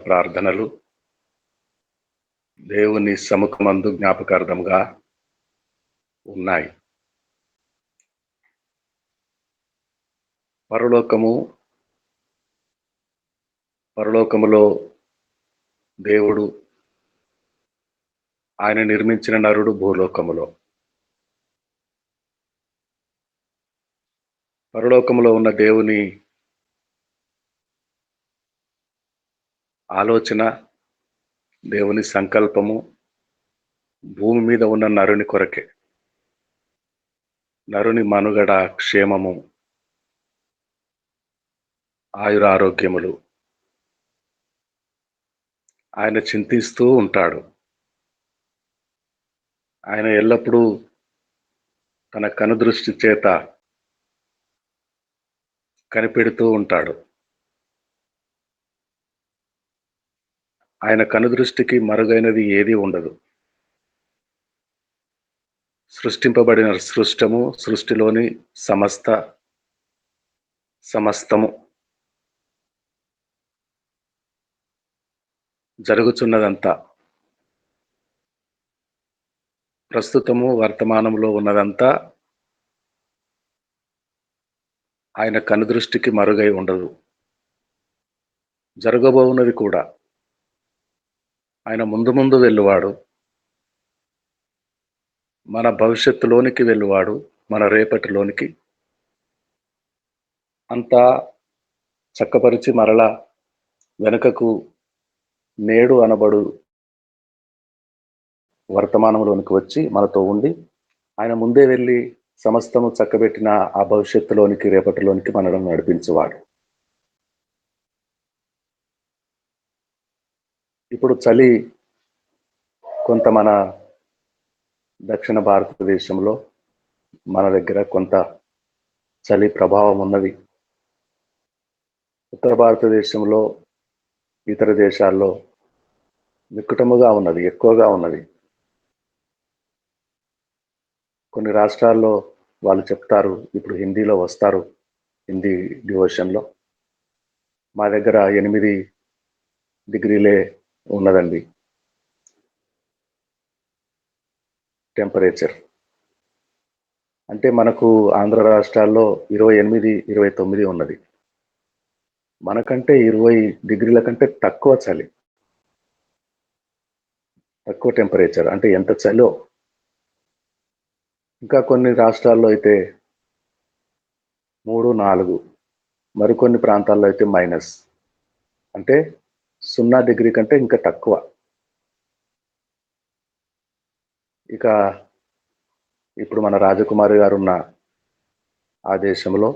ప్రార్థనలు దేవుని సముఖమందు జ్ఞాపకార్థంగా ఉన్నాయి. పరలోకములో దేవుడు, ఆయన నిర్మించిన నరుడు భూలోకములో. పరలోకములో ఉన్న దేవుని ఆలోచన, దేవుని సంకల్పము భూమి మీద ఉన్న నరుని కొరకే. నరుని మనుగడ, క్షేమము, ఆయురారోగ్యములు ఆయన చింతిస్తూ ఉంటాడు. ఆయన ఎల్లప్పుడూ తన కనుదృష్టి చేత కనిపెడుతూ ఉంటాడు. ఆయన కనుదృష్టికి మరుగైనది ఏదీ ఉండదు. సృష్టింపబడిన సృష్టిలోని సమస్తము జరుగుచున్నదంతా, ప్రస్తుతము వర్తమానంలో ఉన్నదంతా ఆయన కనుదృష్టికి మరుగై ఉండదు. జరగబోవున్నది కూడా. ఆయన ముందు వెళ్ళువాడు. మన భవిష్యత్తులోనికి వెళ్ళువాడు. మన రేపటిలోనికి అంతా చక్కపరిచి మరలా వెనుకకు నేడు అనబడు వర్తమానంలోనికి వచ్చి మనతో ఉండి, ఆయన ముందే వెళ్ళి సమస్తము చక్కబెట్టిన ఆ భవిష్యత్తులోనికి, రేపటిలోనికి మనల్ని నడిపించేవాడు. ఇప్పుడు చలి కొంత మన దక్షిణ భారతదేశంలో, మన దగ్గర కొంత చలి ప్రభావం ఉన్నది. ఉత్తర భారతదేశంలో, ఇతర దేశాల్లో వికటముగా ఉన్నది, ఎక్కువగా ఉన్నది. కొన్ని రాష్ట్రాల్లో వాళ్ళు చెప్తారు, ఇప్పుడు హిందీలో వస్తారు, హిందీ డివోషన్లో, మా దగ్గర 8 డిగ్రీలే ఉన్నదండి టెంపరేచర్. అంటే మనకు ఆంధ్ర రాష్ట్రాల్లో 28, 29 ఉన్నది. మనకంటే 20 డిగ్రీల కంటే తక్కువ చలి, తక్కువ టెంపరేచర్. అంటే ఎంత చలో. ఇంకా కొన్ని రాష్ట్రాల్లో అయితే 3, 4, మరికొన్ని ప్రాంతాల్లో అయితే మైనస్, అంటే 0 డిగ్రీ కంటే ఇంకా తక్కువ. ఇక ఇప్పుడు మన రాజకుమారి గారు ఉన్న ఆ దేశంలో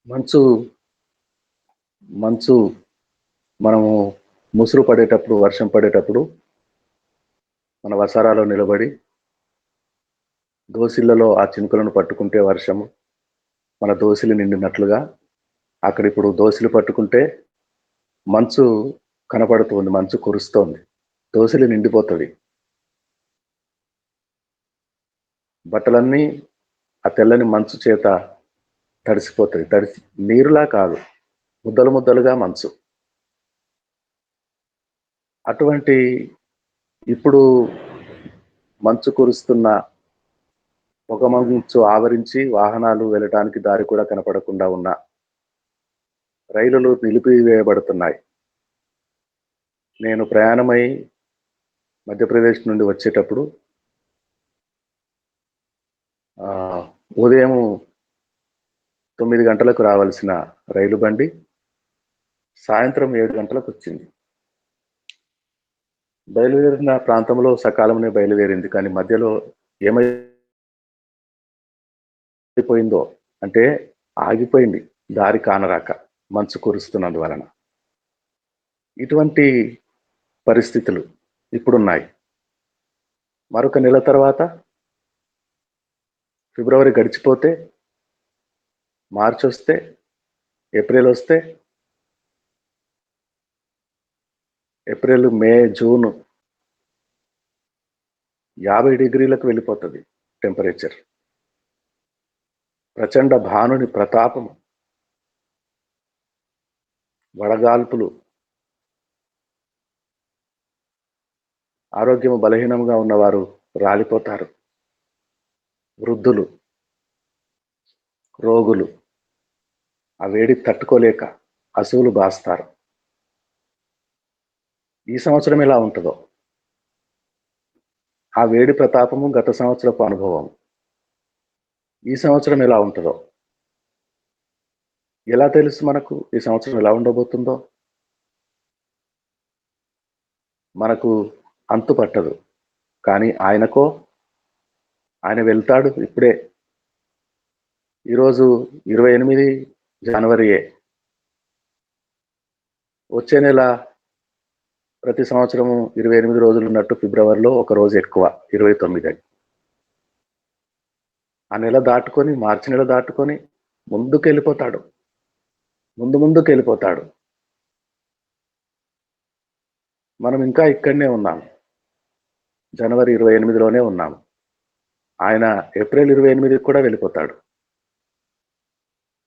మంచు మనము ముసురు పడేటప్పుడు, వర్షం పడేటప్పుడు మన వసారాలో నిలబడి దోసిళ్లలో ఆ చినుకులను పట్టుకుంటే వర్షము మన దోసిలు నిండినట్లుగా, అక్కడ ఇప్పుడు దోసిలు పట్టుకుంటే మంచు కనపడుతుంది, మంచు కురుస్తోంది, దోసిలు నిండిపోతుంది. బట్టలన్నీ ఆ తెల్లని మంచు చేత తడిసిపోతుంది. తడిసి నీరులా కాదు, ముద్దలు ముద్దలుగా మంచు. అటువంటి ఇప్పుడు మంచు కురుస్తున్న ఒక మంచు ఆవరించి వాహనాలు వెళ్ళటానికి దారి కూడా కనపడకుండా ఉన్న రైలులు నిలిపివేయబడుతున్నాయి. నేను ప్రయాణమై మధ్యప్రదేశ్ నుండి వచ్చేటప్పుడు ఉదయం 9 గంటలకు రావాల్సిన రైలు బండి సాయంత్రం 7 గంటలకు వచ్చింది. బయలుదేరిన ప్రాంతంలో సకాలంలో బయలుదేరింది, కానీ మధ్యలో ఏమైపోయిందో అంటే ఆగిపోయింది, దారి కానరాక, మంచు కురుస్తున్నందువలన. ఇటువంటి పరిస్థితులు ఇప్పుడున్నాయి. మరొక నెల తర్వాత ఫిబ్రవరి గడిచిపోతే, మార్చ్ వస్తే, ఏప్రిల్ వస్తే, ఏప్రిల్, మే, జూన్ 50 డిగ్రీలకు వెళ్ళిపోతుంది టెంపరేచర్. ప్రచండ భానుని ప్రతాపము. వడగాల్పులు, ఆరోగ్యము బలహీనంగా ఉన్నవారు రాలిపోతారు. వృద్ధులు, రోగులు ఆ వేడి తట్టుకోలేక అసువులు బాస్తారు. ఈ సంవత్సరం ఎలా ఉంటుందో, ఆ వేడి ప్రతాపము గత సంవత్సరపు అనుభవం ఈ సంవత్సరం ఎలా ఉంటుందో, ఎలా తెలుసు మనకు ఈ సంవత్సరం ఎలా ఉండబోతుందో? మనకు అంతు పట్టదు. కానీ ఆయనకో, ఆయన వెళ్తాడు ఇప్పుడే. ఈరోజు 28 జనవరియే. వచ్చే నెల ప్రతి సంవత్సరము 28 రోజులు ఉన్నట్టు ఫిబ్రవరిలో ఒక రోజు ఎక్కువ, 29 అని. ఆ నెల దాటుకొని, మార్చి నెల దాటుకొని ముందుకెళ్ళిపోతాడు. ముందుకెళ్ళిపోతాడు. మనం ఇంకా ఇక్కడనే ఉన్నాం. జనవరి 28లోనే ఉన్నాము. ఆయన ఏప్రిల్ 28కి కూడా వెళ్ళిపోతాడు.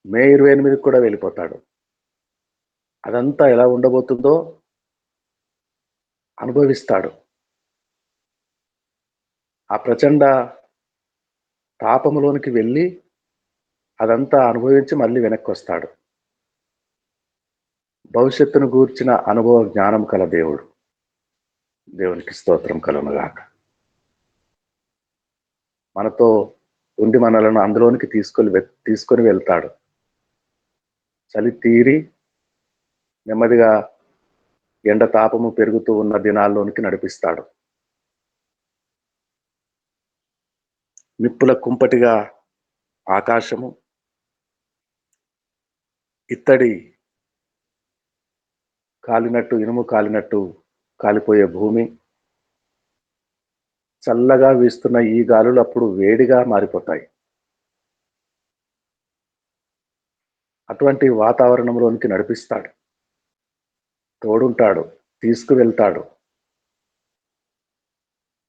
మే 28కి కూడా వెళ్ళిపోతాడు. అదంతా ఎలా ఉండబోతుందో అనుభవిస్తాడు. ఆ ప్రచండ తాపములోనికి వెళ్ళి అదంతా అనుభవించి మళ్ళీ వెనక్కొస్తాడు. భవిష్యత్తును గూర్చిన అనుభవ జ్ఞానం కల దేవుడు. దేవునికి స్తోత్రం కలుగునుగాక. మనతో ఉండి మనలను అందులోనికి తీసుకొని వెళ్తాడు. చలి తీరి నెమ్మదిగా ఎండ తాపము పెరుగుతూ ఉన్న దినాల్లోనికి నడిపిస్తాడు. నిప్పుల కుంపటిగా ఆకాశము, ఇత్తడి కాలినట్టు, ఇనుము కాలినట్టు కాలిపోయే భూమి, చల్లగా వీస్తున్న ఈ గాలులు అప్పుడు వేడిగా మారిపోతాయి. అటువంటి వాతావరణంలోనికి నడిపిస్తాడు, తోడుంటాడు, తీసుకువెళ్తాడు.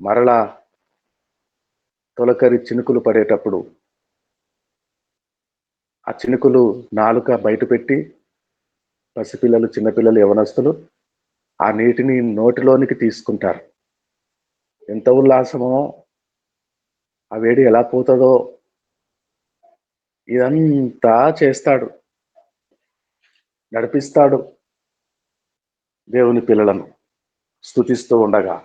మరలా తొలకరి చినుకులు పడేటప్పుడు ఆ చినుకులు నాలుక బయట పెట్టి పసిపిల్లలు, చిన్నపిల్లలు, యవనస్తులు ఆ నీటిని నోటిలోనికి తీసుకుంటారు. ఎంత ఉల్లాసమో, ఆ వేడి ఎలా పోతుందో, ఇదంతా చేస్తాడు, నడిపిస్తాడు. దేవుని పిల్లలను స్తుతిస్తూ ఉండగా,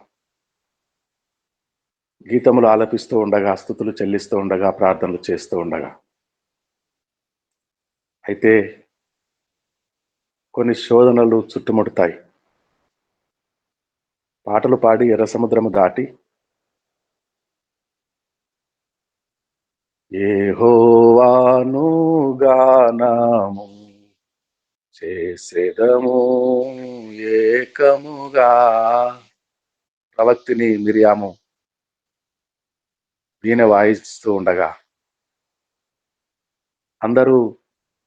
గీతములు ఆలపిస్తూ ఉండగా, స్తుతులు చెల్లిస్తూ ఉండగా, ప్రార్థనలు చేస్తూ ఉండగా. అయితే కొన్ని శోధనలు చుట్టుముడతాయి. పాటలు పాడి ఎర్ర సముద్రము దాటి యెహోవాను గానము చేసెదము ఏకముగా. ప్రవక్తిని మిరియాము వీణ వాయిస్తూ ఉండగా అందరూ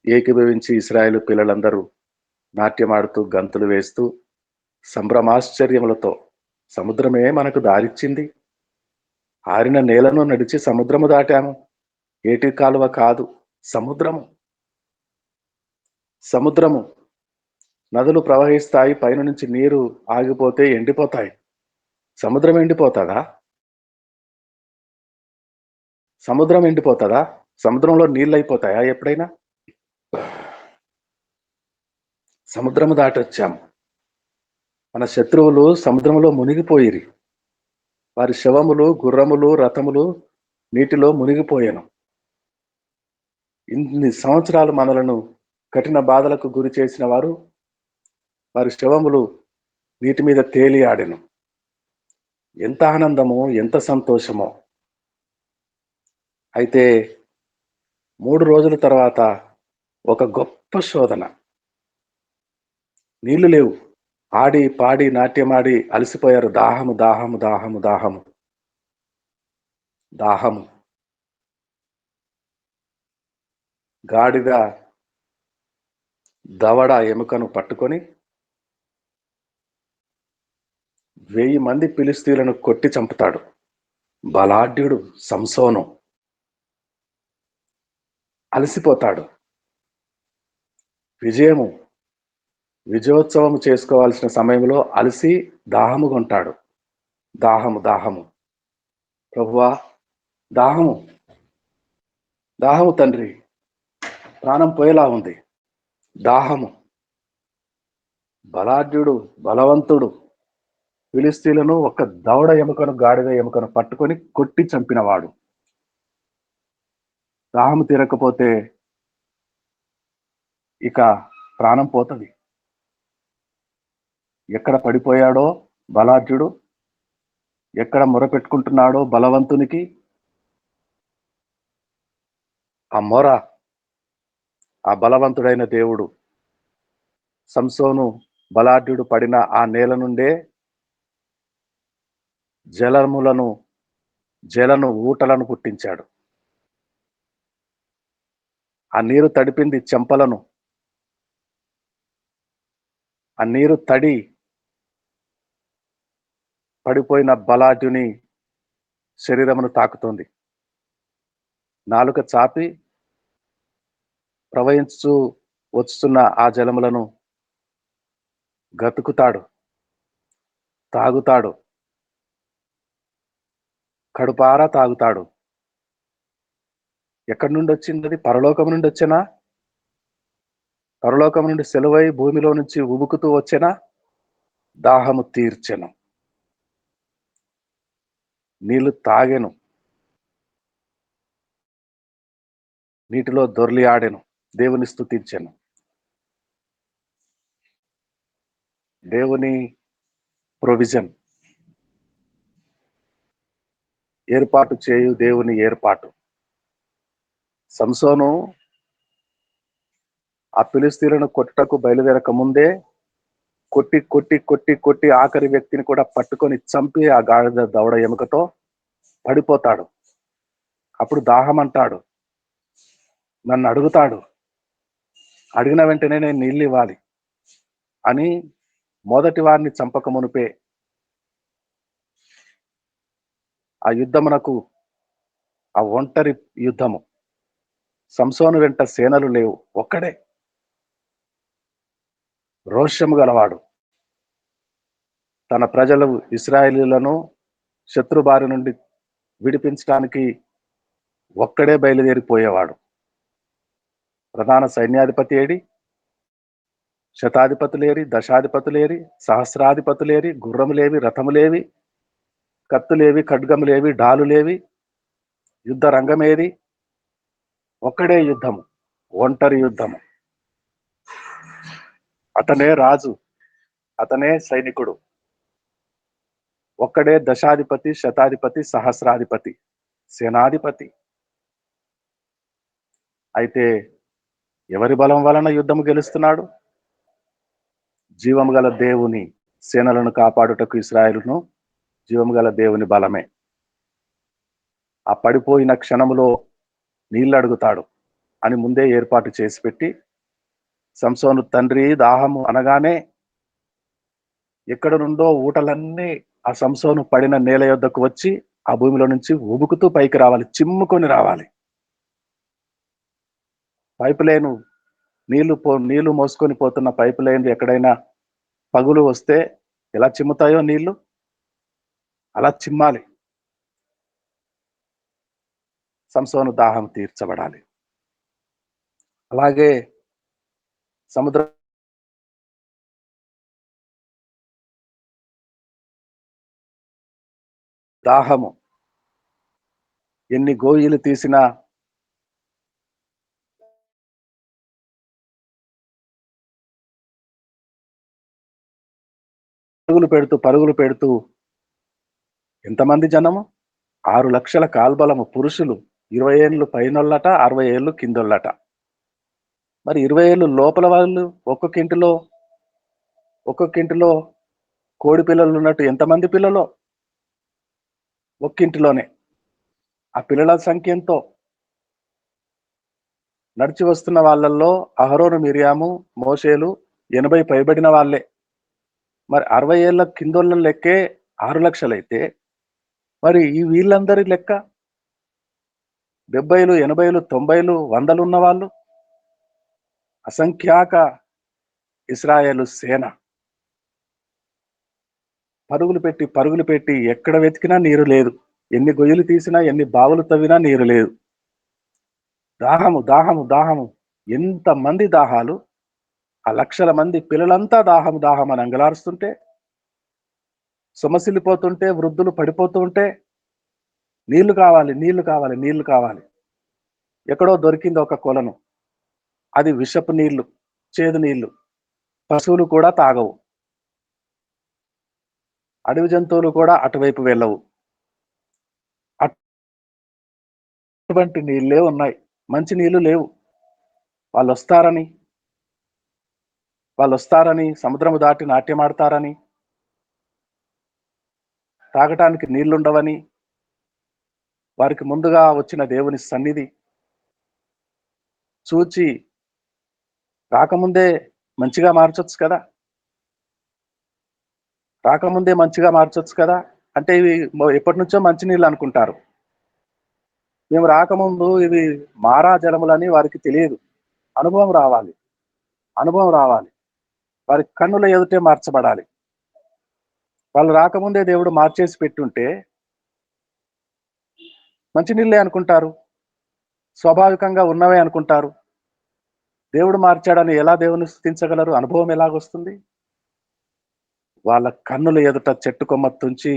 ఏకీభవించి, ఇశ్రాయేలు పిల్లలందరూ నాట్యమాడుతూ, గంతులు వేస్తూ సంభ్రమాశ్చర్యములతో, సముద్రమే మనకు దారిచ్చింది, ఆరిన నేలను నడిచి సముద్రము దాటాము, ఏటి కాలువ కాదు, సముద్రము. సముద్రము నదులు ప్రవహిస్తాయి, పైన నుంచి నీరు ఆగిపోతే ఎండిపోతాయి. సముద్రం ఎండిపోతుందా? సముద్రం ఎండిపోతుందా? సముద్రంలో నీళ్ళు అయిపోతాయా ఎప్పుడైనా? సముద్రము దాటొచ్చాము. మన శత్రువులు సముద్రంలో మునిగిపోయిరి. వారి శవములు, గుర్రములు, రథములు నీటిలో మునిగిపోయాను. ఇన్ని సంవత్సరాలు మనలను కఠిన బాధలకు గురి చేసిన వారు, వారి శవములు నీటి మీద తేలి ఆడెను. ఎంత ఆనందమో, ఎంత సంతోషమో. అయితే 3 రోజుల తర్వాత ఒక గొప్ప శోధన. నీళ్లు లేవు. ఆడి పాడి నాట్యమాడి అలసిపోయారు. దాహము, దాహము, దాహము, దాహము, దాహము. గాడిద దవడ ఎముకను పట్టుకొని 1000 మంది ఫిలిష్తీయులను కొట్టి చంపుతాడు. బలాఢ్యుడు సంసోను అలసిపోతాడు. విజయము విజయోత్సవం చేసుకోవాల్సిన సమయంలో అలసి దాహముగా ఉంటాడు. దాహము దాహము ప్రభువా, దాహము దాహము తండ్రి, ప్రాణం పోయేలా ఉంది. దాహము. బలాఢ్యుడు, బలవంతుడు ఫిలిస్తీన్లను ఒక దవడ ఎముకను, గాడిద ఎముకను పట్టుకొని కొట్టి చంపినవాడు. దాహము తీరకపోతే ఇక ప్రాణం పోతుంది. ఎక్కడ పడిపోయాడో బలాఢ్యుడు, ఎక్కడ మొరపెట్టుకుంటున్నాడో బలవంతునికి, ఆ మొర ఆ బలవంతుడైన దేవుడు సంసోను బలాఢ్యుడు పడిన ఆ నేల నుండే జలను ఊటలను పుట్టించాడు. ఆ నీరు తడిపింది చెంపలను. ఆ నీరు తడి పడిపోయిన బలాఢ్యుని శరీరమును తాకుతుంది. నాలుక చాపి ప్రవహించు వస్తున్న ఆ జలములను గతుకుతాడు, తాగుతాడు, కడుపారా తాగుతాడు. ఎక్కడి నుండి వచ్చింది? పరలోకం నుండి వచ్చేనా? పరలోకం నుండి సెలవై భూమిలో నుంచి ఉబుకుతూ వచ్చేనా? దాహము తీర్చెను, నీళ్లు తాగెను, నీటిలో దొర్లి ఆడెను, దేవుని స్తుతించెను. దేవుని ప్రొవిజన్, ఏర్పాటు చేయు దేవుని ఏర్పాటు. సంసోను ఆ ఫిలిస్తీన్లను కొట్టుటకు బయలుదేరక ముందే కొట్టి కొట్టి కొట్టి కొట్టి ఆఖరి వ్యక్తిని కూడా పట్టుకొని చంపి ఆ గాడిద దవడ ఎముకతో పడిపోతాడు. అప్పుడు దాహం అంటాడు, నన్ను అడుగుతాడు, అడిగిన వెంటనే నేను నీళ్ళు ఇవ్వాలి అని మొదటి వారిని చంపక మునిపే ఆ యుద్ధమునకు, ఆ ఒంటరి యుద్ధము, సంసోను వెంట సేనలు లేవు, ఒక్కడే రోషము గలవాడు. తన ప్రజలు ఇశ్రాయేలీయులను శత్రు బారి నుండి విడిపించడానికి ఒక్కడే బయలుదేరిపోయేవాడు. ప్రధాన సైన్యాధిపతి ఏడి? శతాధిపతులేరి, దశాధిపతులేరి, సహస్రాధిపతులేరి, గుర్రములేవి, రథములేవి, కత్తులేవి, ఖడ్గములేవి, డాలులేవి, యుద్ధ రంగమేది? ఒక్కడే యుద్ధము, ఒంటరి యుద్ధము. అతనే రాజు, అతనే సైనికుడు. ఒక్కడే దశాధిపతి, శతాధిపతి, సహస్రాధిపతి, సేనాధిపతి. అయితే ఎవరి బలం వలన యుద్ధము గెలుస్తున్నాడు? జీవము గల దేవుని సేనలను కాపాడుటకు ఇశ్రాయేలును జీవము గల దేవుని బలమే. ఆ పడిపోయిన క్షణములో నీళ్ళు అడుగుతాడు అని ముందే ఏర్పాటు చేసి పెట్టి, సంసోను తండ్రి దాహము అనగానే ఎక్కడ నుండో ఊటలన్నీ ఆ సంసోను పడిన నేల యొద్దకు వచ్చి ఆ భూమిలో నుంచి ఉబుకుతూ పైకి రావాలి, చిమ్ముకొని రావాలి. పైపు లైను నీళ్లు మోసుకొని పోతున్న పైపు లైన్ ఎక్కడైనా పగులు వస్తే ఎలా చిమ్ముతాయో నీళ్లు, అలా చిమ్మాలి. సంసోను దాహం తీర్చబడాలి. అలాగే సముద్ర దాహము ఎన్ని గోయిలు తీసినా పరుగులు పెడుతూ ఎంతమంది జనము? 6 లక్షల కాల్బలము పురుషులు, 20 ఏళ్ళు పైనొల్లట, 60 ఏళ్ళు కిందొల్లట. మరి 20 ఏళ్ళు లోపల వాళ్ళు ఒక్కొక్క ఇంటిలో కోడి పిల్లలు ఉన్నట్టు ఎంతమంది పిల్లలో? ఒక్కింటిలోనే. ఆ పిల్లల సంఖ్య ఎంతో? నడిచి వస్తున్న వాళ్ళల్లో అహరోను, మిరియాము, మోషేలు 80 పైబడిన వాళ్ళే. మరి 60 ఏళ్ళ కిందోళ్ళ లెక్కే 6 లక్షలైతే మరి ఈ వీళ్ళందరి లెక్క 70లు, 80లు, 90లు, 100లు ఉన్న వాళ్ళు అసంఖ్యాక ఇశ్రాయేలు సేన పరుగులు పెట్టి ఎక్కడ వెతికినా నీరు లేదు. ఎన్ని గొయ్యలు తీసినా, ఎన్ని బావులు తవ్వినా నీరు లేదు. దాహము, దాహము, దాహము. ఎంతమంది దాహాలు! ఆ లక్షల మంది పిల్లలంతా దాహం, దాహం అని అంగలారుస్తుంటే, సొమ్మసిల్లిపోతుంటే, వృద్ధులు పడిపోతూ ఉంటే, నీళ్లు కావాలి, నీళ్లు కావాలి, నీళ్లు కావాలి. ఎక్కడో దొరికింది ఒక కొలను. అది విషపు నీళ్లు, చేదు నీళ్లు. పశువులు కూడా తాగవు. అడవి జంతువులు కూడా అటువైపు వెళ్ళవు. అటువంటి నీళ్ళే ఉన్నాయి. మంచి నీళ్లు లేవు. వాళ్ళొస్తారని వాళ్ళొస్తారని సముద్రము దాటి నాట్యమాడతారని, తాగటానికి నీళ్లుండవని, వారికి ముందుగా వచ్చిన దేవుని సన్నిధి చూచి రాకముందే మంచిగా మార్చొచ్చు కదా! రాకముందే మంచిగా మార్చొచ్చు కదా! అంటే ఇవి ఎప్పటినుంచో మంచినీళ్ళు అనుకుంటారు. మేము రాకముందు ఇది మారా జలములని వారికి తెలియదు. అనుభవం రావాలి. అనుభవం రావాలి. వారి కన్నుల ఎదుటే మార్చబడాలి. వాళ్ళు రాకముందే దేవుడు మార్చేసి పెట్టుంటే మంచినీళ్ళే అనుకుంటారు. స్వాభావికంగా ఉన్నవే అనుకుంటారు. దేవుడు మార్చాడని ఎలా దేవుని స్తుతించగలరు? అనుభవం ఎలాగొస్తుంది? వాళ్ళ కన్నుల ఎదుట చెట్టు కొమ్మ తుంచి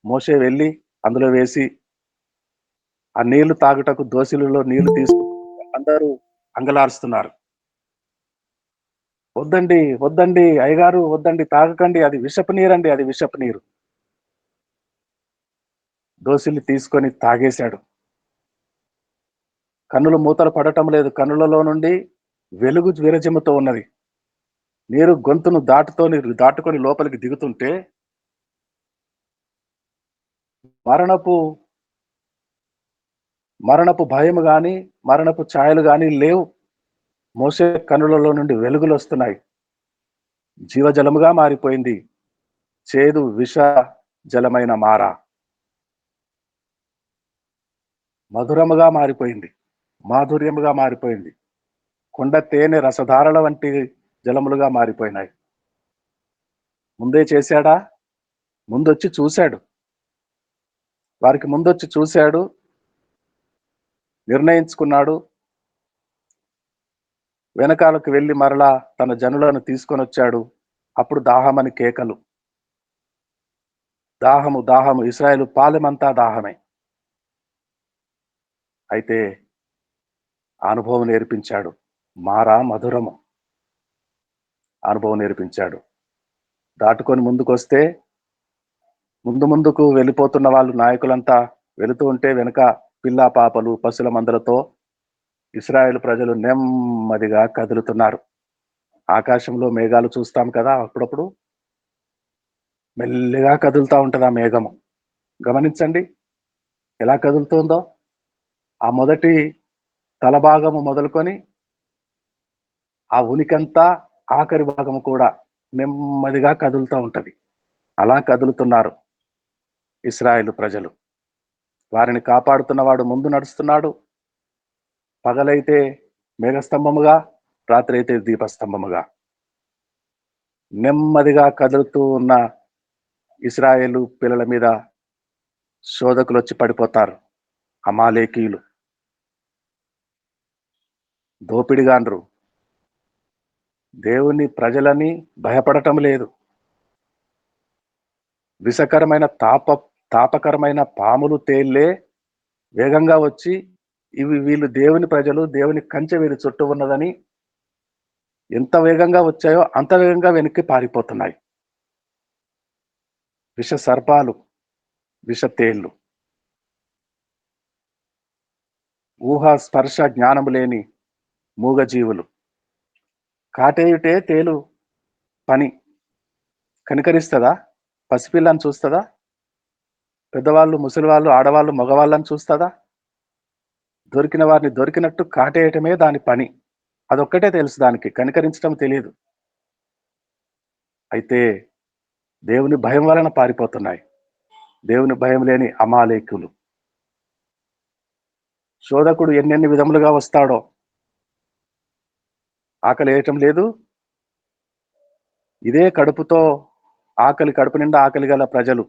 మోషే వెళ్ళి అందులో వేసి ఆ నీళ్లు తాగుటకు దోసిలిలో నీళ్లు తీసుకు అందరూ అంగలారుస్తున్నారు. వద్దండి, వద్దండి అయ్యగారు వద్దండి తాగకండి. అది విషపు నీరండి. అది విషపు నీరు. దోసిలి తీసుకొని తాగేశాడు. కన్నులు మూతలు పడటం లేదు. కన్నులలో నుండి వెలుగు విరజిమ్ముతూ ఉన్నది. నీరు గొంతును దాటుకొని లోపలికి దిగుతుంటే మరణపు మరణపు భయము గాని, మరణపు ఛాయలు గాని లేవు. మోషే కన్నులలో నుండి వెలుగులొస్తున్నాయి. జీవజలముగా మారిపోయింది. చేదు విష జలమైన మార మధురముగా మారిపోయింది. మాధుర్యముగా మారిపోయింది. కొండ తేనె రసధారల వంటి జలములుగా మారిపోయినాయి. ముందే చేశాడా? ముందొచ్చి చూశాడు. వారికి ముందొచ్చి చూశాడు. నిర్ణయించుకున్నాడు. వెనకాలకు వెళ్లి మరలా తన జనులను తీసుకొనొచ్చాడు. అప్పుడు దాహమని కేకలు. దాహము, దాహము. ఇశ్రాయేలు పాలెమంతా దాహమే. అయితే ఆ అనుభవం నేర్పించాడు. మారా మధురము. అనుభవం నేర్పించాడు. దాటుకొని ముందుకొస్తే ముందుకు వెళ్ళిపోతున్న వాళ్ళు నాయకులంతా వెళుతూ ఉంటే వెనుక పిల్ల పాపలు పశుల మందలతో ఇశ్రాయేలు ప్రజలు నెమ్మదిగా కదులుతున్నారు. ఆకాశంలో మేఘాలు చూస్తాం కదా అప్పుడప్పుడు. మెల్లిగా కదులుతా ఉంటది ఆ మేఘము. గమనించండి ఎలా కదులుతుందో. ఆ మొదటి తల భాగము మొదలుకొని ఆ ఉనికంతా ఆఖరి భాగము కూడా నెమ్మదిగా కదులుతూ ఉంటది. అలా కదులుతున్నారు ఇశ్రాయేలు ప్రజలు. వారిని కాపాడుతున్నవాడు ముందు నడుస్తున్నాడు. పగలైతే మేఘస్తంభముగా, రాత్రైతే దీపస్తంభముగా. నెమ్మదిగా కదులుతూ ఉన్న ఇశ్రాయేలు పిల్లల మీద శోధకులొచ్చి పడిపోతారు. అమాలేకీయులు, దోపిడిగాండ్రు. దేవుని ప్రజలని భయపడటం లేదు. విషకరమైన తాపకరమైన పాములు, తేళ్లే వేగంగా వచ్చి వీళ్ళు దేవుని ప్రజలు, దేవుని కంచె వీరి చుట్టూ ఉన్నదని ఎంత వేగంగా వచ్చాయో అంత వేగంగా వెనక్కి పారిపోతున్నాయి. విష సర్పాలు, విష తేళ్లు, ఊహ స్పర్శ జ్ఞానము లేని మూగజీవులు. కాటేయుటే తేలు పని. కనికరిస్తదా? పసిపిల్లని చూస్తదా? పెద్దవాళ్ళు, ముసలివాళ్ళు, ఆడవాళ్ళు, మగవాళ్ళని చూస్తదా? దొరికిన వారిని దొరికినట్టు కాటేయటమే దాని పని. అదొక్కటే తెలుసు దానికి. కనికరించడం తెలీదు. అయితే దేవుని భయం వలన పారిపోతున్నాయి. దేవుని భయం లేని అమాలేకులు. శోధకుడు ఎన్నెన్ని విధములుగా వస్తాడో. ఆకలి వేయటం లేదు, ఇదే కడుపుతో కడుపు నిండా ఆకలి గల ప్రజలు,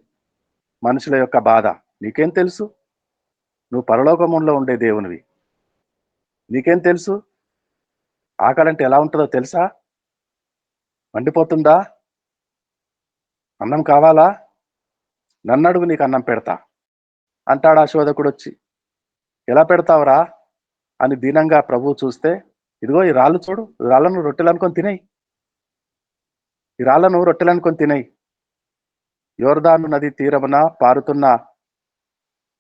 మనుషుల యొక్క బాధ నీకేం తెలుసు? నువ్వు పరలోకములో ఉండే దేవునివి. నీకేం తెలుసు? ఆకలంటే ఎలా ఉంటుందో తెలుసా? మండిపోతుందా? అన్నం కావాలా? నన్నడుగు, నీకు అన్నం పెడతా అంటాడు ఆ శోధకుడొచ్చి. ఎలా పెడతావురా అని దీనంగా ప్రభువు చూస్తే, ఇదిగో ఈ రాళ్ళు చూడు, ఈ రాళ్ళను రొట్టెలు అనుకొని తినేయి, ఈ రాళ్ళను రొట్టెలు అనుకొని తినేయి. యోర్దాను నది తీరమున పారుతున్న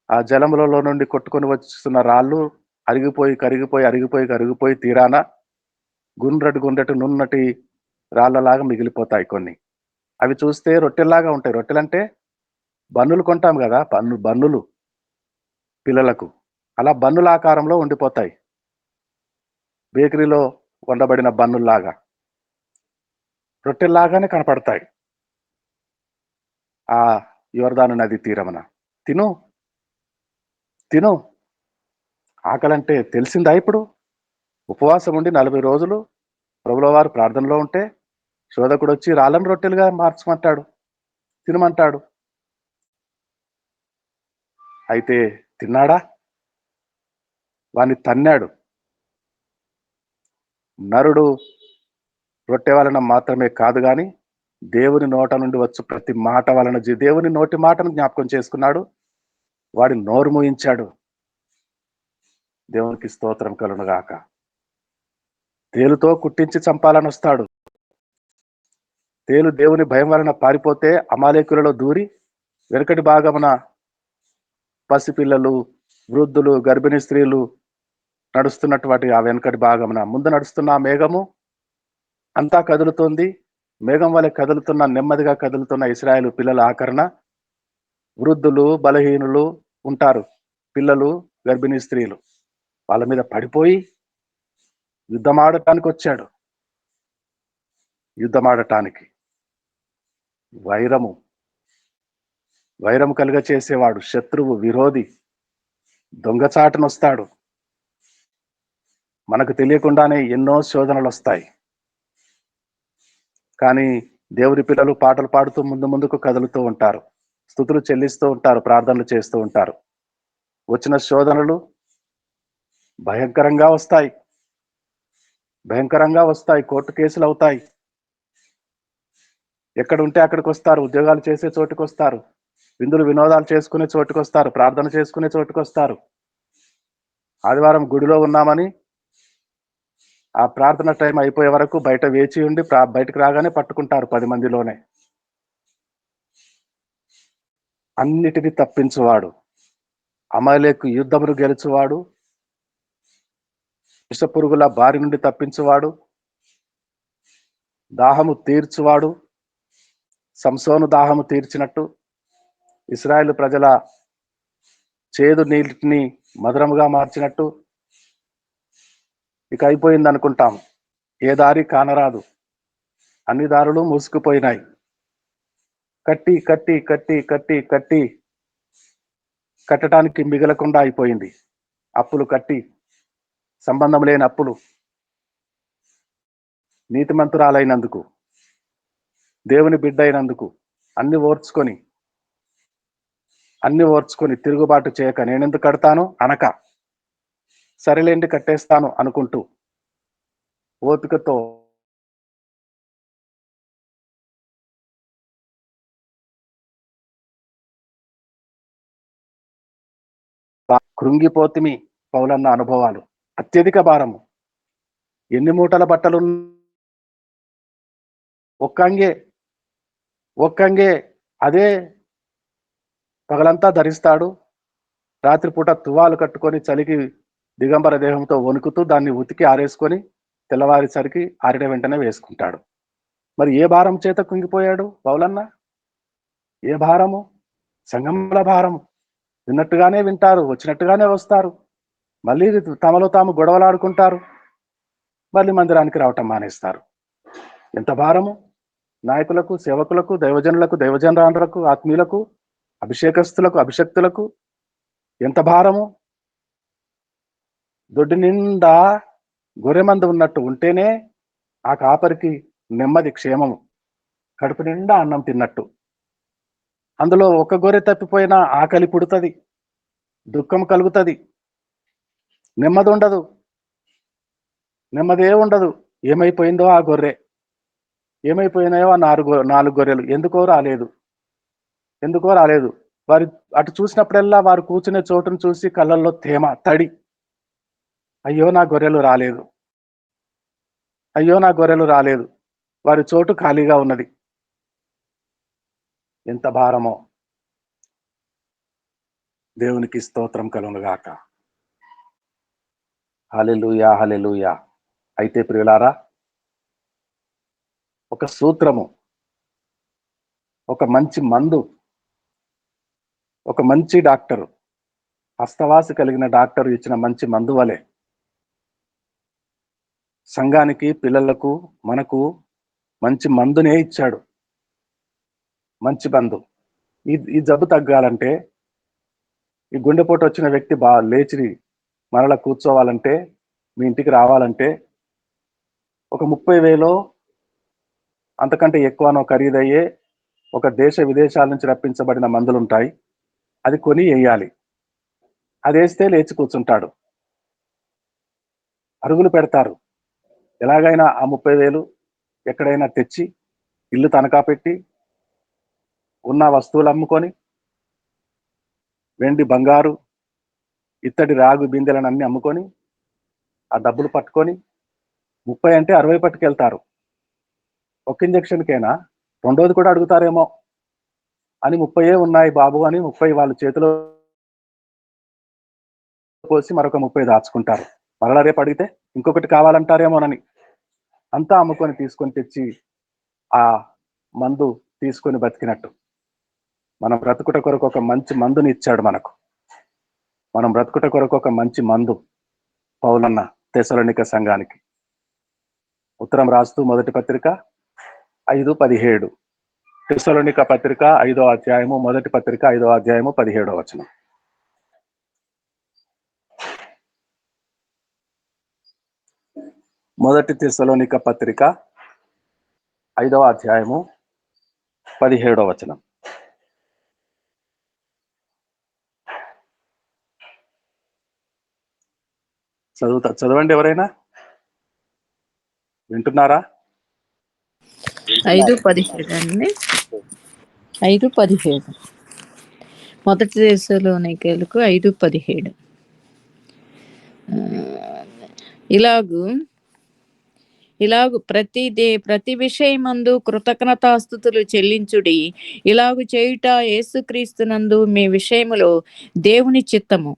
ఆ జలములలో నుండి కొట్టుకొని వస్తున్న రాళ్ళు అరిగిపోయి తీరాన గుండ్రటి నున్నటి రాళ్ళలాగా మిగిలిపోతాయి కొన్ని. అవి చూస్తే రొట్టెల్లాగా ఉంటాయి. రొట్టెలంటే బన్నులు కొంటాం కదా, బన్నులు పిల్లలకు, అలా బన్నుల ఆకారంలో ఉండిపోతాయి. బేకరీలో వండబడిన బన్నుల్లాగా రొట్టెల్లాగానే కనపడతాయి ఆ యోర్దాను నది తీరమున. తిను తిను, ఆకలంటే తెలిసిందా ఇప్పుడు? ఉపవాసం ఉండి 40 రోజులు ప్రభుల వారు ప్రార్థనలో ఉంటే శోధకుడు వచ్చి రాళ్ళను రొట్టెలుగా మార్చమంటాడు, తినమంటాడు. అయితే తిన్నాడా? వాణ్ణి తన్నాడు. నరుడు రొట్టె వలన మాత్రమే కాదు గాని దేవుని నోట నుండి వచ్చు ప్రతి మాట వలన దేవుని నోటి మాటను జ్ఞాపకం చేసుకున్నాడు. వాడి నోరు మూయించాడు. దేవునికి స్తోత్రం కలుగును గాక. తేలుతో కుట్టించి చంపాలని వస్తాడు. తేలు దేవుని భయం వలన పారిపోతే అమాలేకులలో దూరి వెనుకటి భాగమున పసిపిల్లలు, వృద్ధులు, గర్భిణీ స్త్రీలు నడుస్తున్నటువంటి ఆ వెనుకటి భాగమున ముందు నడుస్తున్న ఆ మేఘము అంతా కదులుతోంది. మేఘం వలె నెమ్మదిగా కదులుతున్న ఇశ్రాయేలు పిల్లల ఆకరణ వృద్ధులు, బలహీనులు ఉంటారు, పిల్లలు, గర్భిణీ స్త్రీలు. వాళ్ళ మీద పడిపోయి యుద్ధమాడటానికి వచ్చాడు. యుద్ధమాడటానికి వైరము కలుగ చేసేవాడు, శత్రువు, విరోధి, దొంగచాటునొస్తాడు. మనకు తెలియకుండానే ఎన్నో శోధనలు వస్తాయి. కానీ దేవుడి పిల్లలు పాటలు పాడుతూ ముందుకు కదులుతూ ఉంటారు, స్తుతులు చెల్లిస్తూ ఉంటారు, ప్రార్థనలు చేస్తూ ఉంటారు. వచ్చిన శోధనలు భయంకరంగా వస్తాయి, కోర్టు కేసులు అవుతాయి. ఎక్కడ ఉంటే అక్కడికి వస్తారు, ఉద్యోగాలు చేసే చోటుకు వస్తారు, విందులు వినోదాలు చేసుకునే చోటుకు వస్తారు, ప్రార్థన చేసుకునే చోటుకు వస్తారు. ఆదివారం గుడిలో ఉన్నామని ఆ ప్రార్థన టైం అయిపోయే వరకు బయట వేచి ఉండి బయటకు రాగానే పట్టుకుంటారు 10 మందిలోనే. అన్నిటిని తప్పించువాడు, అమలేకు యుద్ధమును గెలుచువాడు, విషపురుగుల బారి నుండి తప్పించువాడు, దాహము తీర్చువాడు, సంసోను దాహము తీర్చినట్టు ఇశ్రాయేలు ప్రజల చేదు నీటిని మధురముగా మార్చినట్టు ఇక అయిపోయింది అనుకుంటాం. ఏ దారి కానరాదు, అన్ని దారులు మూసుకుపోయినాయి. కట్టడానికి మిగలకుండా అయిపోయింది. అప్పులు కట్టి, సంబంధం లేని అప్పులు, నీతిమంతురాలైనందుకు, దేవుని బిడ్డ అయినందుకు అన్ని ఓర్చుకొని తిరుగుబాటు చేయక నేనెందుకు కడతాను అనక, సరేలేండి కట్టేస్తాను అనుకుంటూ ఓపికతో కృంగిపోతిమి పౌలన్న అనుభవాలు. అత్యధిక భారము, ఎన్ని మూటల బట్టలు ఒక్కంగే అదే పగలంతా ధరిస్తాడు. రాత్రిపూట తువాలు కట్టుకొని చలికి దిగంబర దేహంతో వణుకుతూ దాన్ని ఉతికి ఆరేసుకొని తెల్లవారేసరికి ఆరిన వెంటనే వేసుకుంటాడు. మరి ఏ భారం చేత కుంగిపోయాడు పౌలన్న? ఏ భారము? సంఘముల భారము. విన్నట్టుగానే వింటారు, వచ్చినట్టుగానే వస్తారు, మళ్ళీ తమలో తాము గొడవలాడుకుంటారు, మళ్ళీ మందిరానికి రావటం మానేస్తారు. ఎంత భారము! నాయకులకు, సేవకులకు, దైవజనులకు, దైవజనరాండ్రకు, ఆత్మీయులకు, అభిషేకస్తులకు, అభిషక్తులకు ఎంత భారము! దొడ్డి నిండా గొర్రెమంద ఉన్నట్టు ఉంటేనే ఆ కాపరికి నెమ్మది, క్షేమము. కడుపు నిండా అన్నం తిన్నట్టు. అందులో ఒక గొర్రె తప్పిపోయినా ఆకలి పుడుతుంది, దుఃఖం కలుగుతుంది, నెమ్మది ఉండదు. నెమ్మదే ఉండదు. ఏమైపోయిందో ఆ గొర్రె, ఏమైపోయినాయో ఆ నాలుగు గొర్రెలు ఎందుకో రాలేదు. వారు అటు చూసినప్పుడల్లా వారు కూర్చునే చోటును చూసి కళ్ళల్లో తేమ, తడి. అయ్యో నా గొర్రెలు రాలేదు, అయ్యో నా గొర్రెలు రాలేదు. వారి చోటు ఖాళీగా ఉన్నది. ఎంత భారమో. దేవునికి స్తోత్రం కలుగునుగాక. హల్లెలూయా, హల్లెలూయా. అయితే ప్రియులారా, ఒక సూత్రము, ఒక మంచి మందు, ఒక మంచి డాక్టరు, హస్తవాసి కలిగిన డాక్టర్ ఇచ్చిన మంచి మందు వలె సంఘానికి, పిల్లలకు, మనకు మంచి మందునే ఇచ్చాడు. మంచి మందు. ఈ జబ్బు తగ్గాలంటే, ఈ గుండెపోటు వచ్చిన వ్యక్తి లేచి మరలా కూర్చోవాలంటే, మీ ఇంటికి రావాలంటే ఒక 30,000 అంతకంటే ఎక్కువనో ఖరీదయ్యే ఒక దేశ విదేశాల నుంచి రప్పించబడిన మందులుంటాయి. అది కొని వేయాలి. అదేస్తే లేచి కూర్చుంటాడు. అరుగులు పెడతారు. ఎలాగైనా ఆ 30,000 ఎక్కడైనా తెచ్చి ఇల్లు తనఖా పెట్టి ఉన్న వస్తువులు అమ్ముకొని, వెండి, బంగారు, ఇత్తడి, రాగు బిందెలను అన్ని అమ్ముకొని ఆ డబ్బులు పట్టుకొని 30 అంటే 60 పట్టుకెళ్తారు. ఒక ఇంజక్షన్కేనా, రెండోది కూడా అడుగుతారేమో అని 30 ఉన్నాయి బాబు అని 30 వాళ్ళ చేతిలో పోసి మరొక 30 దాచుకుంటారు. మరలా రేపు అడిగితే ఇంకొకటి కావాలంటారేమోనని అంతా అమ్ముకొని తీసుకొని తెచ్చి ఆ మందు తీసుకొని బతికినట్టు మనం బ్రతుకుట కొరకు ఒక మంచి మందుని ఇచ్చాడు మనకు. మనం బ్రతుకుట కొరకు ఒక మంచి మందు పౌలన్న తెస్సలోనిక సంఘానికి ఉత్తరం రాస్తూ మొదటి పత్రిక 5:17. తెస్సలోనిక పత్రిక 5వ అధ్యాయము, మొదటి పత్రిక 5వ అధ్యాయము 17వ వచనం. మొదటి తెస్సలోనిక పత్రిక 5వ అధ్యాయము 17వ వచనం. చదవండి ఎవరైనా. వింటున్నారా? 5:17 అండి. 5:17 మొదటి తెస్సలోనికీయులకు 5:17. ఇలాగు ప్రతి విషయమందు కృతజ్ఞతాస్తుతులు చెల్లించుడి. ఇలాగు చేయుట యేసుక్రీస్తునందు మీ విషయములో దేవుని చిత్తము.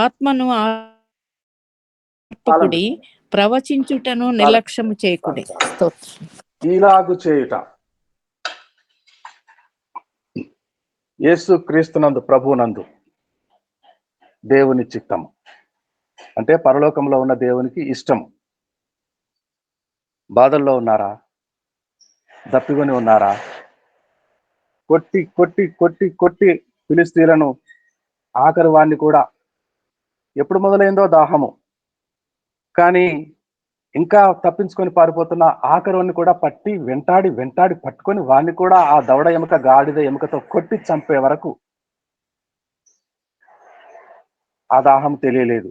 ఆత్మను ఆర్పకుడి, ప్రవచించుటను నిర్లక్ష్యము చేయకుడి. ఇలాగు చేయుట యేసుక్రీస్తునందు, ప్రభువునందు దేవుని చిత్తము అంటే పరలోకంలో ఉన్న దేవునికి ఇష్టము. బాధల్లో ఉన్నారా? దప్పికొని ఉన్నారా? కొట్టి కొట్టి కొట్టి కొట్టి ఫిలిస్తీయులను, ఆఖరి వాణ్ణి కూడా, ఎప్పుడు మొదలైందో దాహము, కానీ ఇంకా తప్పించుకొని పారిపోతున్న ఆఖరిని కూడా పట్టి వెంటాడి వెంటాడి పట్టుకొని వాణ్ణి కూడా ఆ దవడ ఎముక, గాడిద ఎముకతో కొట్టి చంపే వరకు ఆ దాహం తెలియలేదు.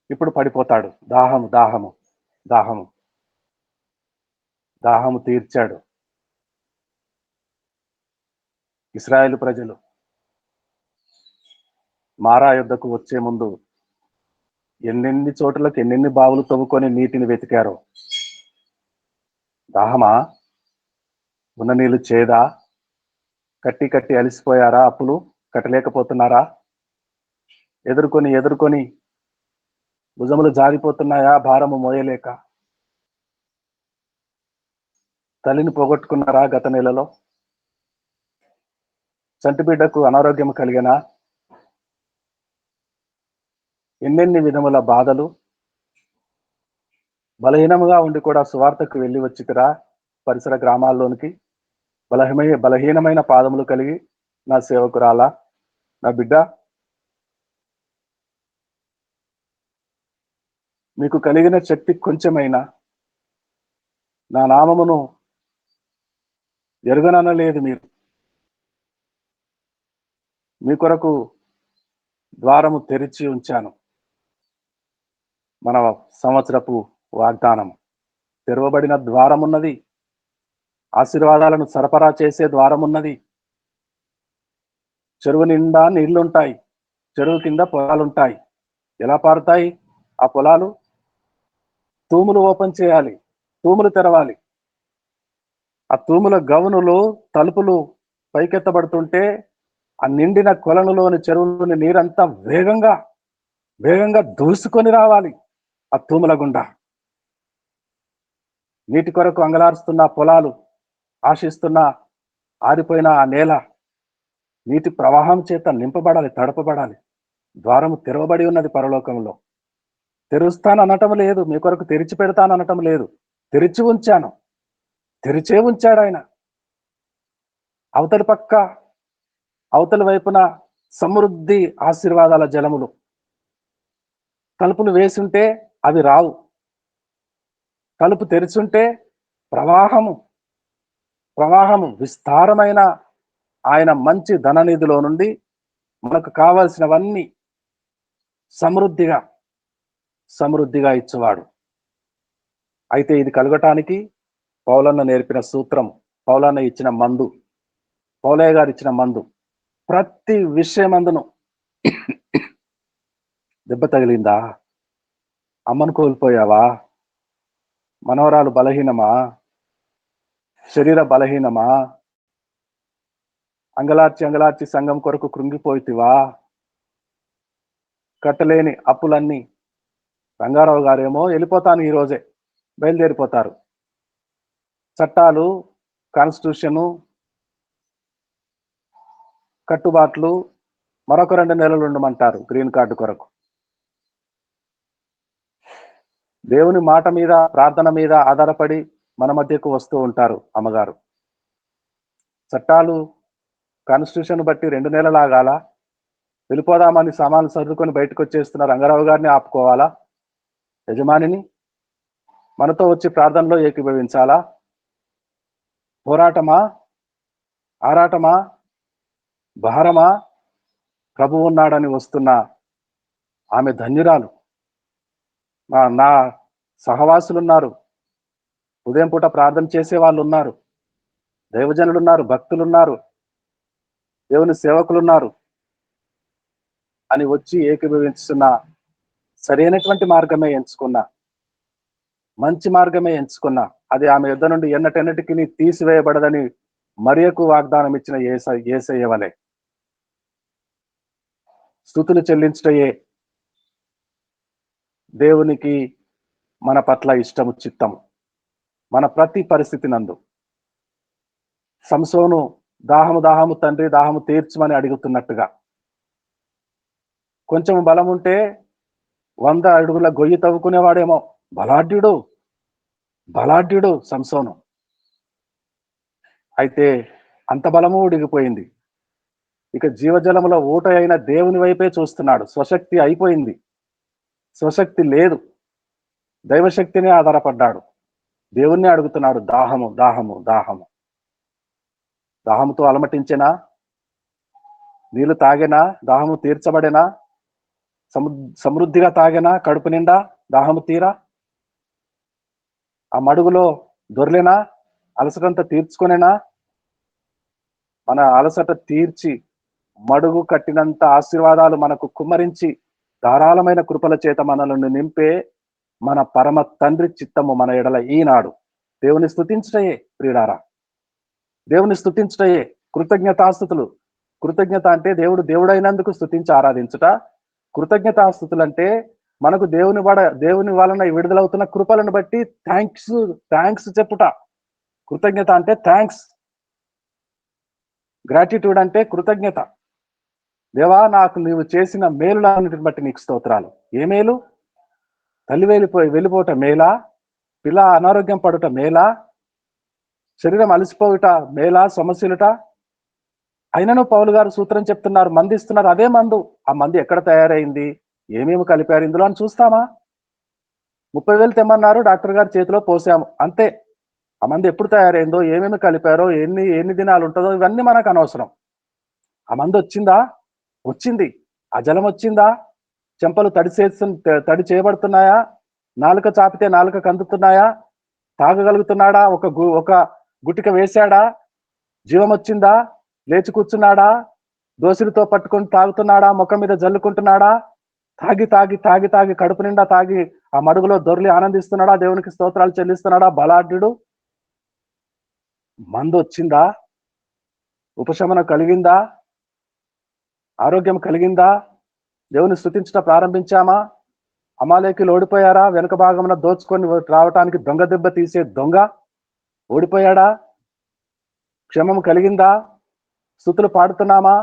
ఇప్పుడు పడిపోతాడు. దాహము దాహము దాహము దాహము తీర్చాడు. ఇశ్రాయేలు ప్రజలు మారా యుద్ధకు వచ్చే ముందు ఎన్నెన్ని చోట్లకు ఎన్నెన్ని బావులు తవ్వుకొని నీటిని వెతికారో. దాహమా? ఉన్న నీళ్లు చేదా? కట్టి కట్టి అలిసిపోయారా? అప్పులు కట్టలేకపోతున్నారా? ఎదుర్కొని భుజములు జారిపోతున్నాయా భారము మోయలేక? తల్లిని పోగొట్టుకున్నారా గత నెలలో? చంటి బిడ్డకు అనారోగ్యం కలిగినా? ఎన్నెన్ని విధముల బాధలు. బలహీనముగా ఉండి కూడా సువార్తకు వెళ్ళి వచ్చిరా పరిసర గ్రామాల్లోనికి. బలహీనమైన పాదములు కలిగి నా సేవకురాలా, నా బిడ్డ, మీకు కలిగిన శక్తి కొంచెమైనా నా నామమును ఎరుగననలేదు మీరు. మీ కొరకు ద్వారము తెరిచి ఉంచాను. మన సంవత్సరపు వాగ్దానం. తెరవబడిన ద్వారం ఉన్నది. ఆశీర్వాదాలను సరఫరా చేసే ద్వారం ఉన్నది. చెరువు నిండా నీళ్లుంటాయి. చెరువు కింద పొలాలుంటాయి. ఎలా పారుతాయి ఆ పొలాలు? తూములు ఓపెన్ చేయాలి, తూములు తెరవాలి. ఆ తూముల గవనులు, తలుపులు పైకెత్తబడుతుంటే ఆ నిండిన కొలనులోని చెరువులోని నీరంతా వేగంగా వేగంగా దూసుకొని రావాలి ఆ తూముల గుండా. నీటి కొరకు అంగలారుస్తున్న పొలాలు, ఆశిస్తున్న ఆరిపోయిన ఆ నేల నీటి ప్రవాహం చేత నింపబడాలి, తడపబడాలి. ద్వారము తెరవబడి ఉన్నది పరలోకంలో. తెరుస్తాననటం లేదు, మీ కొరకు తెరిచి పెడతాననటం లేదు. తెరిచి ఉంచాను. తెరిచే ఉంచాడు ఆయన. అవతలి పక్క, అవతలి వైపున సమృద్ధి ఆశీర్వాదాల జలములు. తలుపులు వేసుంటే అవి రావు. తలుపు తెరిచుంటే ప్రవాహము ప్రవాహము విస్తారమైన ఆయన మంచి ధననిధిలో నుండి మనకు కావలసినవన్నీ సమృద్ధిగా సమృద్ధిగా ఇచ్చేవాడు. అయితే ఇది కలగటానికి పౌలన్న నేర్పిన సూత్రం, పౌలన్న ఇచ్చిన మందు, పౌలయ్య గారు ఇచ్చిన మందు. ప్రతి విషయమందును దెబ్బ తగిలిందా? అమ్మను కోల్పోయావా? మనవరాలు బలహీనమా? శరీర బలహీనమా? అంగలార్చి అంగలార్చి సంఘం కొరకు కృంగిపోయితివా? కట్టలేని అప్పులన్నీ. రంగారావు గారేమో వెళ్ళిపోతాను ఈరోజే, బయలుదేరిపోతారు. చట్టాలు, కాన్స్టిట్యూషను, కట్టుబాట్లు మరొక 2 నెలలు ఉండమంటారు గ్రీన్ కార్డు కొరకు. దేవుని మాట మీద, ప్రార్థన మీద ఆధారపడి మన మధ్యకు వస్తూ ఉంటారు అమ్మగారు. చట్టాలు, కాన్స్టిట్యూషన్ బట్టి 2 నెలలు ఆగాల? వెళ్ళిపోదామని సామాన్లు సర్దుకొని బయటకు వచ్చేస్తున్న రంగారావు గారిని ఆపుకోవాలా? యజమానిని మనతో వచ్చి ప్రార్థనలో ఏకీభవించాలా? పోరాటమా, ఆరాటమా, భారమా? ప్రభు ఉన్నాడని వస్తున్న ఆమె ధన్యురాలు. నా సహవాసులు ఉన్నారు, ఉదయం పూట ప్రార్థన చేసే వాళ్ళు ఉన్నారు, దైవజనులు ఉన్నారు, భక్తులు ఉన్నారు, దేవుని సేవకులు ఉన్నారు అని వచ్చి ఏకీభవిస్తున్న సరైనటువంటి మార్గమే ఎంచుకున్నా, మంచి మార్గమే ఎంచుకున్నా. అది ఆమె యుద్ధ నుండి ఎన్నటెన్నటికి తీసివేయబడదని మరియకు వాగ్దానం ఇచ్చిన యేసయ్య వలె. స్తుతులు చెల్లించటయే దేవునికి మన పట్ల ఇష్టము, చిత్తము. మన ప్రతి పరిస్థితి నందు సంసోను దాహము దాహము తండ్రి దాహము తీర్చమని అడుగుతున్నట్టుగా, కొంచెం బలం ఉంటే 100 అడుగుల గొయ్యి తవ్వుకునేవాడేమో. బలాఢ్యుడు బలాఢ్యుడు సంసోను. అయితే అంత బలము ఉడిగిపోయింది. ఇక జీవజలముల ఊట అయిన దేవుని వైపే చూస్తున్నాడు. స్వశక్తి అయిపోయింది, స్వశక్తి లేదు. దైవశక్తినే ఆధారపడ్డాడు. దేవుణ్ణి అడుగుతున్నాడు, దాహము దాహము దాహము. దాహముతో అలమటించెనా? నీళ్లు తాగెనా? దాహము తీర్చబడేనా? సమృద్ధిగా తాగెనా? కడుపు నిండా దాహము తీరా? ఆ మడుగులో దొర్లేనా? అలసటంతా తీర్చుకునేనా? మన అలసట తీర్చి మడుగు కట్టినంత ఆశీర్వాదాలు మనకు కుమ్మరించి ధారాళమైన కృపల చేత మనలను నింపే మన పరమ తండ్రి చిత్తము మన ఎడల ఈనాడు. దేవుని స్తుతించటయే ప్రియులారా, దేవుని స్తుతించటయే కృతజ్ఞతాస్తుతులు. కృతజ్ఞత అంటే దేవుడైనందుకు స్తుతించి ఆరాధించుట. కృతజ్ఞతాస్తుతులు అంటే మనకు దేవుని వలన విడుదలవుతున్న కృపలను బట్టి థ్యాంక్స్ చెప్పుట. కృతజ్ఞత అంటే థ్యాంక్స్. గ్రాటిట్యూడ్ అంటే కృతజ్ఞత. దేవా, నాకు నీవు చేసిన మేలులన్నిటిని బట్టి నీకు స్తోత్రాలు. ఏ మేలు? తల్లి వెళ్ళిపోవట మేలా? పిల్ల అనారోగ్యం పడుట మేలా? శరీరం అలసిపోవుట మేలా? సమస్యలుట? అయినను పౌలు గారు సూత్రం చెప్తున్నారు, మందు ఇస్తున్నారు. అదే మందు. ఆ మందు ఎక్కడ తయారైంది, ఏమేమి కలిపారు ఇందులో అని చూస్తామా? 30,000 తెమ్మన్నారు, డాక్టర్ గారి చేతిలో పోసాము, అంతే. ఆ మందు ఎప్పుడు తయారైందో, ఏమేమి కలిపారో, ఎన్ని ఎన్ని దినాలు ఉంటుందో ఇవన్నీ మనకు అనవసరం. ఆ మందు వచ్చిందా? వచ్చింది. ఆ జలం వచ్చిందా? చెంపలు తడి చేయబడుతున్నాయా? నాలుక చాపితే నాలుక కందుతున్నాయా? తాగగలుగుతున్నాడా? ఒక గుటిక వేశాడా? జీవం వచ్చిందా? లేచి కూర్చున్నాడా? దోసిలితో పట్టుకొని తాగుతున్నాడా? ముఖం మీద జల్లుకుంటున్నాడా? తాగి తాగి తాగి తాగి కడుపు నిండా తాగి ఆ మడుగులో దొర్లి ఆనందిస్తున్నాడా? దేవునికి స్తోత్రాలు చెల్లిస్తున్నాడా? బలాఢ్యుడు. మందు వచ్చిందా? ఉపశమనం కలిగిందా? ఆరోగ్యం కలిగిందా? దేవుని స్తుతించడం ప్రారంభించామా? అమాలేకీలు ఓడిపోయారా? వెనుక భాగమున దోచుకొని రావటానికి దొంగ దెబ్బ తీసే దొంగ ఓడిపోయాడా? క్షమము కలిగిందా? స్తుతులు పాడుతున్నామా?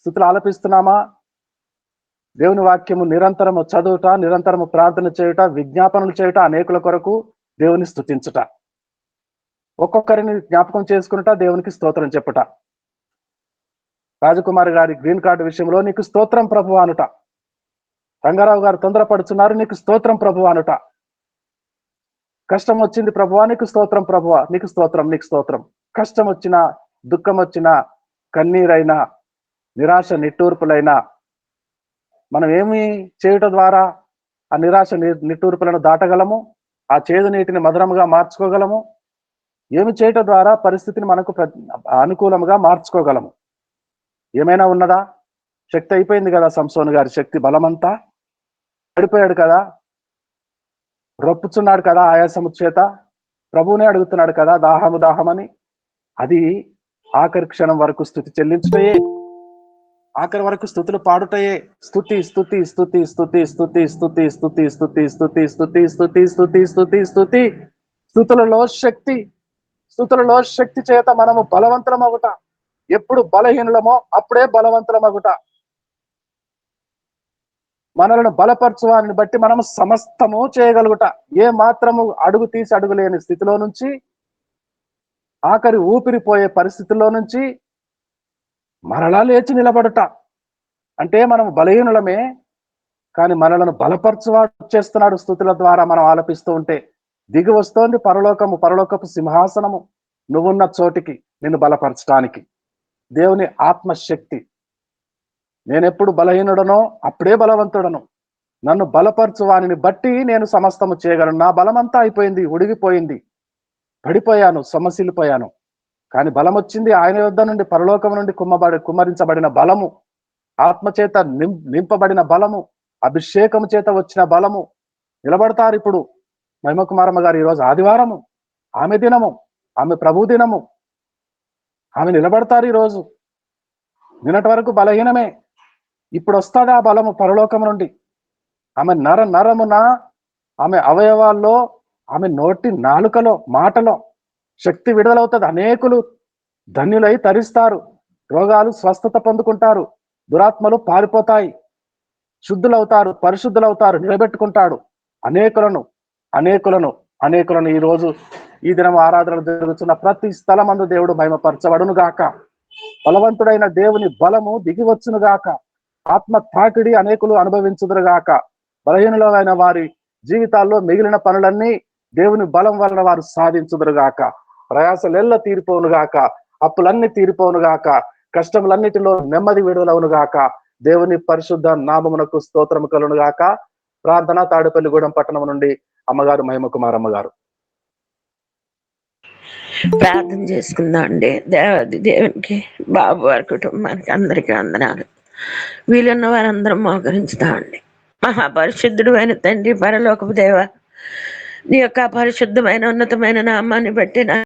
స్తుతులు ఆలపిస్తున్నామా? దేవుని వాక్యము నిరంతరము చదువుట, నిరంతరము ప్రార్థన చేయుట, విజ్ఞాపనలు చేయుట, అనేకుల కొరకు దేవుని స్తుతించుట, ఒక్కొక్కరిని జ్ఞాపకం చేసుకునుట, దేవునికి స్తోత్రం చెప్పుట. రాజకుమారి గారి గ్రీన్ కార్డు విషయంలో నీకు స్తోత్రం ప్రభు అనుట. రంగారావు గారు తొందరపడుతున్నారు, నీకు స్తోత్రం ప్రభు అనుట. కష్టం వచ్చింది ప్రభువా, నీకు స్తోత్రం ప్రభువా, నీకు స్తోత్రం, నీకు స్తోత్రం. కష్టం వచ్చినా, దుఃఖం వచ్చినా, కన్నీరైనా, నిరాశ నిట్టూర్పులైనా మనం ఏమి చేయుట ద్వారా ఆ నిరాశ నిట్టూర్పులను దాటగలము? ఆ చేదు నీటిని మధురముగా మార్చుకోగలము? ఏమి చేయటం ద్వారా పరిస్థితిని మనకు అనుకూలముగా మార్చుకోగలము? ఏమైనా ఉన్నదా? శక్తి అయిపోయింది కదా సంసోను గారి శక్తి, బలమంతా పడిపోయాడు కదా, రొప్పుచున్నాడు కదా ఆయాసము చేత, ప్రభువునే అడుగుతున్నాడు కదా దాహము దాహమని. అది ఆఖరి క్షణం వరకు స్తుతి చెల్లించుటయే, ఆఖరి వరకు స్తుతులు పాడుటయే. స్తుతి స్తుతి స్తుతి స్తుతి స్తుతి స్తుతి స్తుతి స్తుతి స్తుతి స్తుతి స్తుతి స్తుతి స్తుతి స్తుతి స్తుతులలో శక్తి, స్తుతులలో శక్తి చేత మనము బలవంతమగుట. ఎప్పుడు బలహీనులమో అప్పుడే బలవంతమగుట. మనలను బలపరచువారిని బట్టి మనము సమస్తము చేయగలుగుట. ఏ మాత్రము అడుగు తీసి అడుగులేని స్థితిలో నుంచి, ఆఖరి ఊపిరిపోయే పరిస్థితుల్లో నుంచి మరలా లేచి నిలబడుట. అంటే మనం బలహీనులమే, కానీ మనలను బలపరచువాడు చేస్తున్నాడు. స్తుతుల ద్వారా మనం ఆలపిస్తూ ఉంటే దిగి వస్తోంది పరలోకపు సింహాసనము నువ్వున్న చోటికి నిన్ను బలపరచడానికి. దేవుని ఆత్మశక్తి. నేనెప్పుడు బలహీనుడనో అప్పుడే బలవంతుడను. నన్ను బలపరచు వానిని బట్టి నేను సమస్తము చేయగలను. నా బలమంతా అయిపోయింది, ఉడిగిపోయింది, పడిపోయాను, సొమ్మసిల్లిపోయాను. కానీ బలం వచ్చింది ఆయన యొద్ద నుండి, పరలోకం నుండి కుమ్మరించబడిన బలము, ఆత్మచేత నింపబడిన బలము, అభిషేకము చేత వచ్చిన బలము. నిలబడతారు ఇప్పుడు మహిమకుమారమ్మ గారు. ఈరోజు ఆదివారము, ఆమె దినము, ఆమె ప్రభు దినము. ఆమె నిలబడతారు ఈరోజు. నిన్నటి వరకు బలహీనమే, ఇప్పుడు వస్తుంది ఆ బలము పరలోకం నుండి. ఆమె నరమున, ఆమె అవయవాల్లో, ఆమె నోటి నాలుకలో, మాటలో శక్తి విడుదలవుతుంది. అనేకులు ధన్యులై తరిస్తారు, రోగాలు స్వస్థత పొందుకుంటారు, దురాత్మలు పారిపోతాయి, శుద్ధులవుతారు, పరిశుద్ధులవుతారు. నిలబెట్టుకుంటాడు అనేకులను అనేకులను అనేకులను. ఈ రోజు ఈ దినం ఆరాధనలు జరుగుతున్న ప్రతి స్థలమందు దేవుడు మహిమపరచబడును గాక. బలవంతుడైన దేవుని బలము దిగివచ్చును గాక. ఆత్మ తాకిడి అనేకులు అనుభవించుదురు గాక. బలహీనులైన వారి జీవితాల్లో మిగిలిన పనులన్నీ దేవుని బలం వలన వారు సాధించుదురు గాక. ప్రయాసలెల్ల తీరిపోను గాక, అప్పులన్నీ తీరిపోను గాక, కష్టములన్నిటిలో నెమ్మది విడుదలవును గాక. దేవుని పరిశుద్ధ నామమునకు స్తోత్రము కలుగును గాక. ప్రార్థన తాడేపల్లిగూడెం పట్టణం నుండి అమ్మగారు మహిమకుమారమ్మ గారు. ప్రార్థన చేసుకుందాం అండి. దేవునికి, బాబు వారి కుటుంబానికి అందరికీ వందనాలు. వీలున్న వారందరం మోకరించుతామండి. మహాపరిశుద్ధుడు అయిన తండ్రి, పరలోకపు దేవ, నీ యొక్క పరిశుద్ధమైన ఉన్నతమైన నామాన్ని బట్టి